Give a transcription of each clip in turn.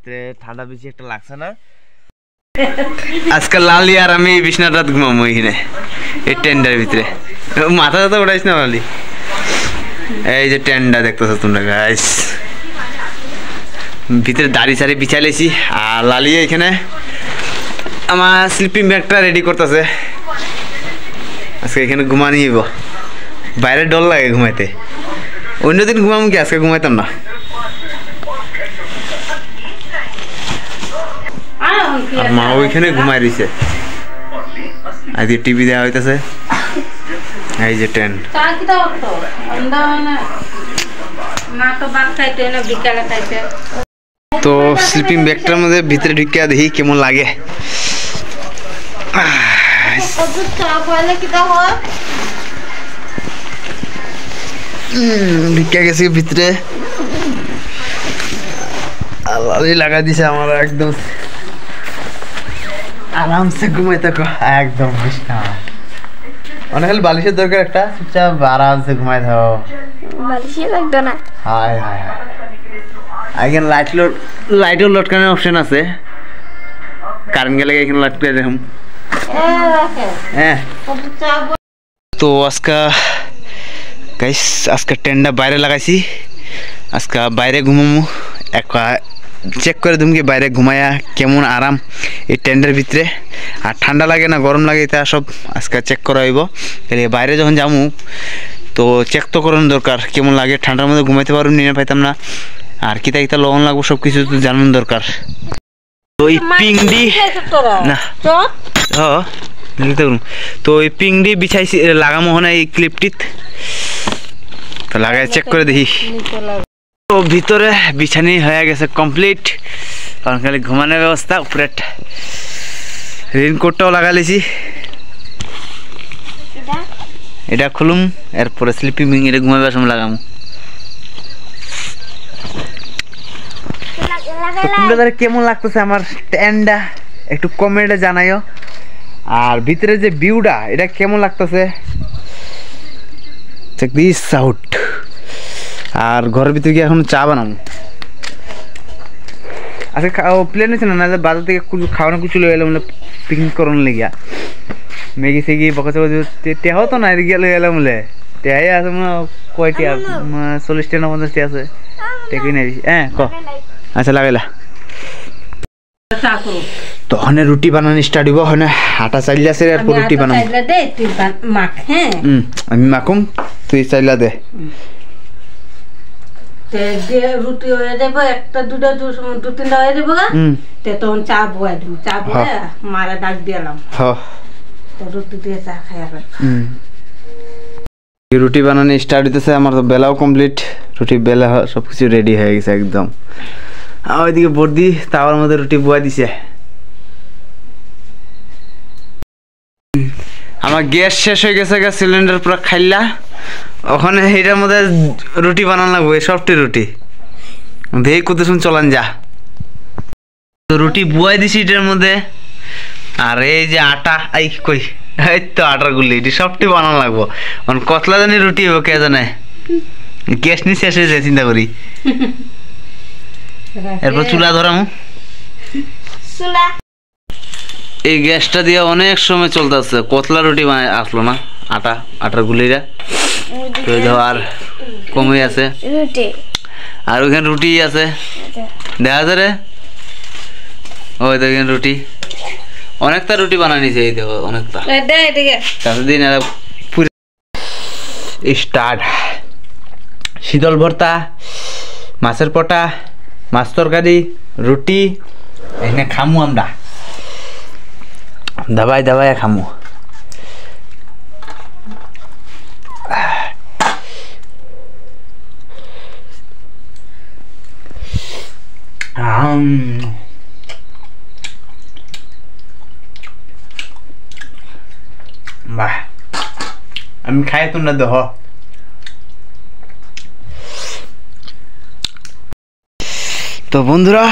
ভিতরে ঠান্ডা বেশি একটা লাগছে না। আজকাল লালি আর আমি বিছানার রাত ঘুমাবো এখানে এই টেন্ডার ভিতরে। মাথা তো উঠাইস না লালি। এই যে টেন্ডা দেখতেছো তোমরা গাইস, ভিতরে দাড়ি সারি বিছাইলেছি আর লালি এখানে আমার স্লিপিং ব্যাগটা রেডি করতেছে। আজকে এখানে ঘুমা নিয়ে যাবো, বাইরে ডর লাগে ঘুমাইতে। অন্যদিন ঘুমাম কি, আজকে ঘুমাইতাম না। আর মা ওইখানে ঘুমাই রয়েছে, আজকে টিভি দেওয়া হইতেছে। এই যে টেন্ট তো স্লিপিং ব্যাগটার মধ্যে ভিতরে ঢুকিয়া দেখি কেমন লাগে। ঢুকিয়া গেছি ভিতরে, লালি লাগা দিছে আমার একদম আরামসে ঘুমাই থাকো একদম। অনেক হলে বালিশের দরকার একটা, চুপচাপ আরামসে ঘুমাই থাকো। বালিশে লাগতো না। হায় হায় হায়, এখানে লাইটও লটকানোর অপশন আছে, কারেন্ট গেলে এখানে লটকে দেখুন। হ্যাঁ তো আজকে টেন্ডা বাইরে লাগাইছি, আজকে বাইরে ঘুমামু। চেক করে তুমি বাইরে ঘুমায়া কেমন আরাম এই টেন্ডের ভিতরে, আর ঠান্ডা লাগে না গরম লাগে এটা সব আজকে চেক করা হইব। বাইরে যখন যাবো তো চেক তো করানো দরকার কেমন লাগে। ঠান্ডার মধ্যে ঘুমাইতে পারবো নিয়ে পাইতাম না, আর কিতা কিতা লবণ লাগবো সব কিছু তো জানানো দরকার। তো এই পিংডি না তো এই পিংডি বিছাইছি লাগামো হনে এই ক্লিপটিত, তো লাগাই চেক করে দেখি। তো ভিতরে বিছানি হয়ে গেছে কমপ্লিট, কারণ খালি ঘুমানোর ব্যবস্থা। উপরে রেইনকোটটাও লাগা লিছি, এটা খুলুম এরপরে স্লিপিং ব্যাগ এটা ঘুমাবার সময় লাগামো। তোমরা কেমন লাগতেছে আমার টেন্ডা একটু কমেন্টে জানাইও, আর ভিতরে যে ভিউটা এটা কেমন লাগতেছে চেক দিস আউট। আর ঘরের ভিতরে গিয়ে এখন চা বানাবো। আজকে প্লেন হয়েছে না, বাজার থেকে খাওয়ানো কিছু লয়ে এলাম পিকনিক করানো লেগিয়া। ম্যাগি সেগি বকা চকা টেহাও তো না এদিকে লয়ে এলাম বলে টেহাই আছে মনে কয়টি 40টা না 50টি আছে টেকি নাই। হ্যাঁ ক আচ্ছা লাগাইলা তখন রুটি বানানো স্টার্ট হইব। হয় না আটা চাইলে আছে আর রুটি বানাবো। আমি মাখুম তুই চাইলা দে। রুটি হয়ে যাবো, একটা দুটা দু তিনটা হয়ে যাবো, তখন চা বয়া দিব। চা বয়া মারা ডাক দিলাম, রুটি দিয়ে চা খাই। রুটি বানানো স্টার্ট হইতেছে, আমার তো বেলাও কমপ্লিট, রুটি বেলা সবকিছু রেডি হয়ে গেছে একদম। ওইদিকে বর্দি তাওয়ার মধ্যে রুটি বয়া দিছে। আমার গ্যাস শেষ হয়ে গেছে, গ্যাস সিলিন্ডার পুরো খাইলা। ওখানে এইটার মধ্যে রুটি বানানো লাগবো, সফটি রুটি দেখি কত শুন চলান যা। তো রুটি বুয়াই দিছি এটার মধ্যে, আর এই যে আটা এই কই এই তো আটার গুলি এটি সফটি বানানো লাগবো। মানে কতলা জানি রুটি হবো কে জানে, গ্যাস নি শেষ হয়ে যায় চিন্তা করি। এরপর চুলা ধরামো। এই গ্যাসটা দিয়ে অনেক সময় চলতেছে, কতলা রুটি বানায় আসলো না আটার গুলিরা আর কমই আছে। আর ওইখানে রুটি আছে দেখা যায় রে, ওই দেখেন রুটি অনেকটা রুটি বানানিছে। এই দেখো অনেকটা দিন স্টার্ট। শীতল ভর্তা, মাছের পটা, মাছ তরকারি, রুটি এখানে খামু আমরা, দাবাই দাবাই খামু। বাহ আমি খাই তোমরা দেহ। তো বন্ধুরা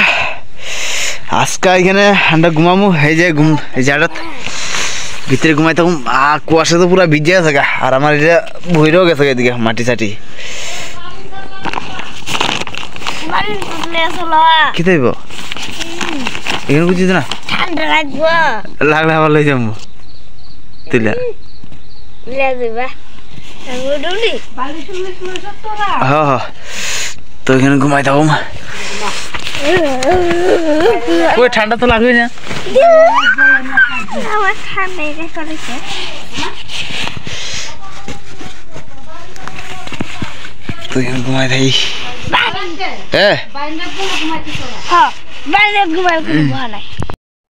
আজকে এখানে আমরা ঘুমামু। এই যে এই জায়গাটা ভিতরে ঘুমাই থাকুম, আর কুয়াশা তো পুরো ভিজে আছে গা, আর আমার এটা ভইরেও গেছে এদিকে মাটি চাটি। কি দেব এখানে বুঝছিস না ঠান্ডা লাগবো লাগলে আবার লই যাবো তুইলা হ্যাঁ তো এখানে ঘুমাই থাকো ওই ঠান্ডা তো লাগবে না আমার ঠান্ডা করেছে তো এখানে ঘুমাই থাকি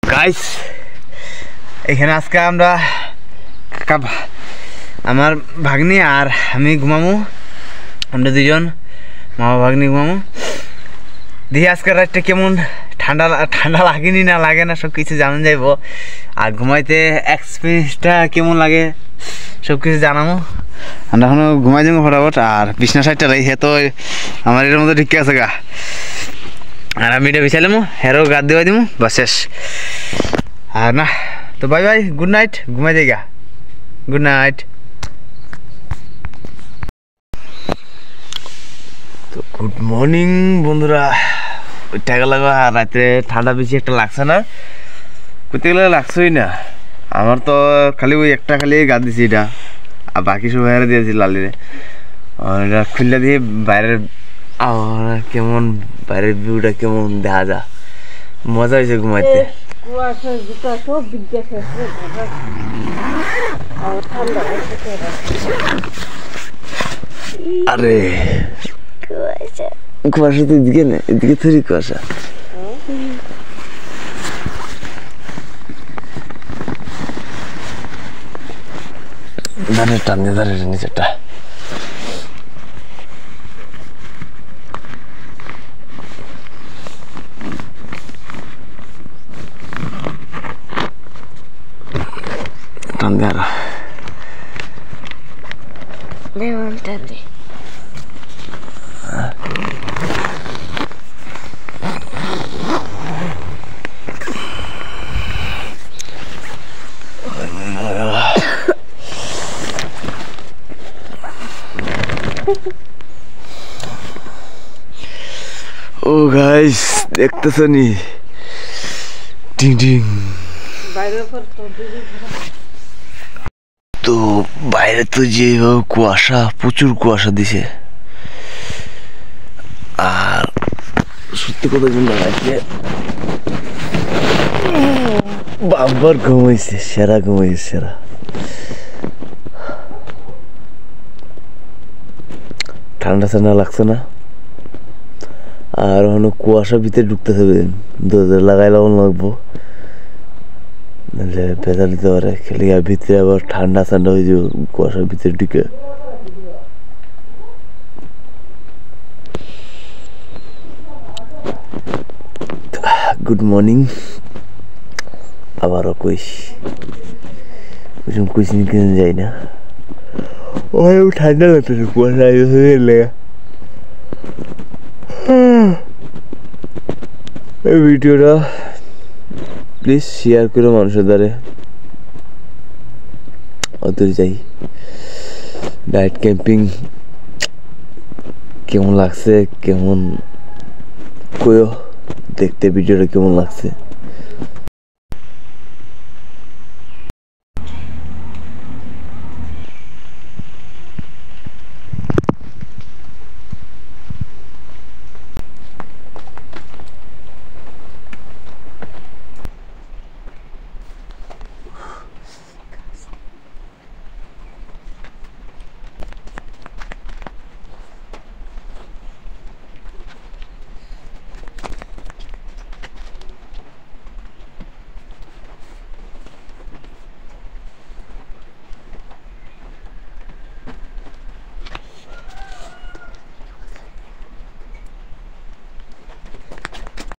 গাইস এখানে আজকে আমরা আমার ভাগ্নি আর আমি ঘুমামু আমরা দুজন মামা ভাগ্নি ঘুমামু দেখি আজকের রাতটা কেমন ঠান্ডা ঠান্ডা লাগেনি না লাগে না সব কিছু জানা যাইব আর ঘুমাইতে এক্সপিরিয়েন্সটা কেমন লাগে সব কিছু জানাবো আমরা এখনো ঘুমাই যাবো ফটাফট আর বিছনা সাইডটা রাখি তো আমার এটার মধ্যে ঠিক আছে গা আর আমি এটা বিছাইলাম হেরো গা দেওয়া দিব বা শেষ আর না তো বাই বাই গুড নাইট ঘুমাই যাই গা গুড নাইট তো গুড মর্নিং বন্ধুরা ওই টাকা লাগা আর রাত্রে ঠান্ডা বেশি একটা লাগছে না করতে গেলে লাগছেই না আমার তো খালি ওই একটা খালি গা দিছি এটা আর বাকি সব বাইরে দিয়েছি লালিরে এটা খুললে দিয়ে বাইরের কেমন বাইরের ভিউটা কেমন দেখা যা মজা হয়েছে ঘুমাইতে আরে কুয়াশা তো এদিকে না এদিকে থরি কুয়াশা ধানের টান দিয়ে ধানের নিচেটা টান দিয়ে টান দিয়ে ও গাইস দেখতেছো নি টিং টিং তো বাইরে তো যে কুয়াশা প্রচুর কুয়াশা দিছে আর সত্যি কথা জন্য আছে বাবার ঘুমাইছে সেরা ঘুমাইছে সেরা ঠান্ডা ঠান্ডা লাগছে না আর ওখানে কুয়াশার ভিতরে ঢুকতে হবে দরজা লাগাই লাগবো নাহলে ভেজা দিতে পারে খেলে ভিতরে আবার ঠান্ডা ঠান্ডা হয়ে যাবে কুয়াশার ভিতরে ঢুকে গুড মর্নিং আবারও কইস কইস কিনে যাই না ওই ঠান্ডা লাগতেছে কুয়াশা লেগা এই ভিডিওটা প্লিজ শেয়ার করো মানুষের দ্বারে অদূর যাই নাইট ক্যাম্পিং কেমন লাগছে কেমন কইও দেখতে ভিডিওটা কেমন লাগছে